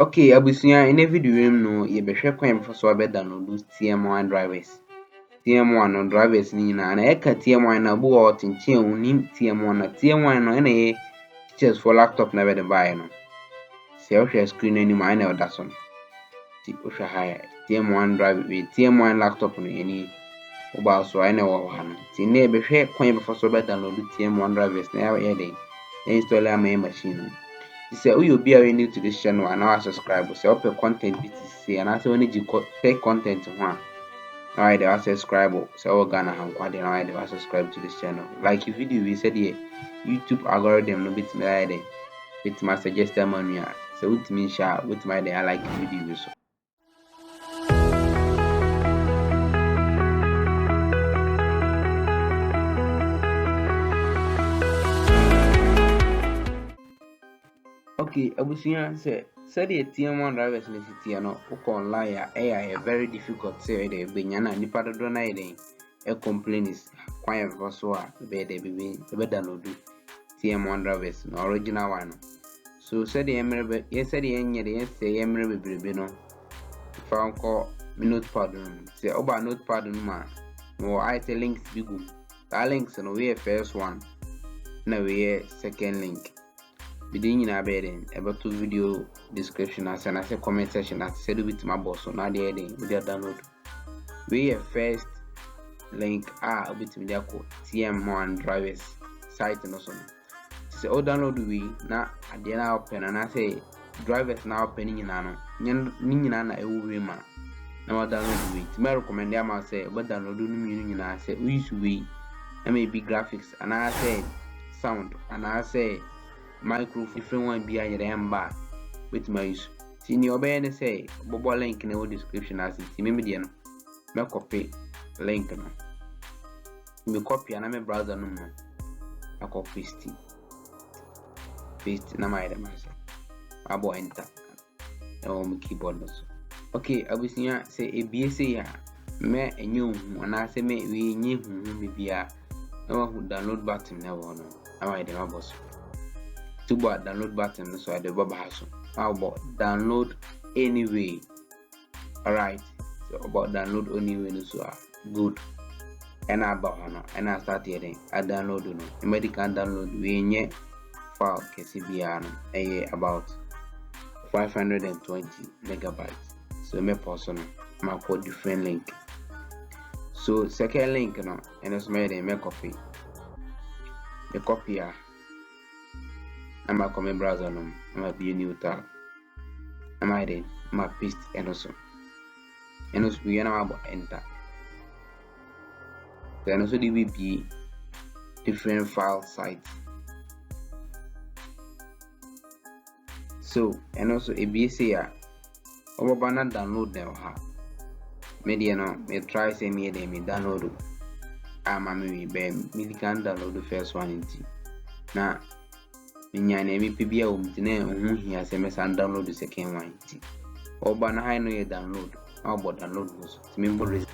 Okay, abusua in a video no ye be hwe kwan mfa so be download TM1 drivers. TM1 no drivers ni na eka TM1 na bu o tinchen unim TM1 na TM1 no na ye features for laptop na be de buy no. Se o hwe screen ani ma na o da so. Ti o hwe high TM1 driver we TM1 laptop no ani o ba so ai na wo ha no. Ti na be hwe kwan mfa so be download TM1 drivers na ye dey install am machine no. Say who you be new to this channel and now subscribe. Say open content BTC and also when you take content one. Now I dey subscribe. Say all Ghana and Kwade now I dey subscribe to this channel. Like if video we said here YouTube algorithm no bit me like bit my suggested manu. So with me share with my day I like video so. Okay, abusuya say the TM1 drivers na city no uko online ya very difficult say dey benya na nipa dodo na dey e complain is kwan for so a be dey be download TM1 drivers no original one. So say the emre ye say the enye dey say emre bebrebe no fa nko notepad no say oba notepad no ma no I say links bigu that links no we first one na we second link. Bidin nyina be den about to video description as and as a comment section as said with my boss so now there we download we first link with me there called TM1 drivers site and also so download we na ade na open and I say drivers now open nyina no nyina na e wo ma na download we me recommend am say but download no nyina say we use we maybe graphics and I say sound and I say microphone different one be a yamba with my use. See ni obey say bobo link in the description as it me media no me copy link no me copy and me browser no no I copy paste na my dem say abo enter na on keyboard no so. Okay abusinya say ebie ya me enye hu na say me we enye hu bibia na wa download button na wo no na my dem abo so to download button so I the baba so how about download anyway. Alright, so about download anyway so good and about and I start here I download no medical download we nye file KCBR about 520 megabytes. So me person my put different link. So second link no and it's made me copy the copy I'm a come browser no I'm be a new tab I'm hiding my paste and also we are about enter then also the be different file sites so and also a BC over banner download them media no me try say me download me can download the first one in now nyane MPB a umtine hu hia se me san download the second one ti oba na high no ye download how about download so member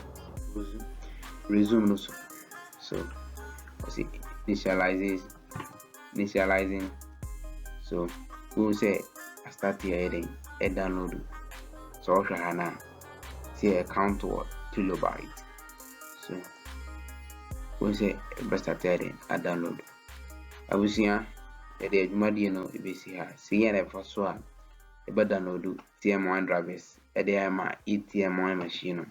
resume no so see initializing so we say I start here then a download so hana see account to kilobyte so we say best at there a download abusia the adwumadi no ebesi ha see na for so a e be download TM1 drivers e dey ma TM1 machine no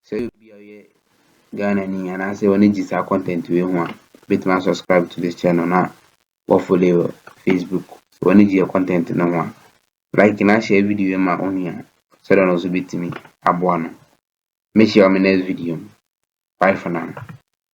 so you be a Ghana ni and I say when you see content we ho a bit man subscribe to this channel na or follow Facebook when you see content no ho like na share video ma on here so that also bit me aboa no make sure my next video bye for now.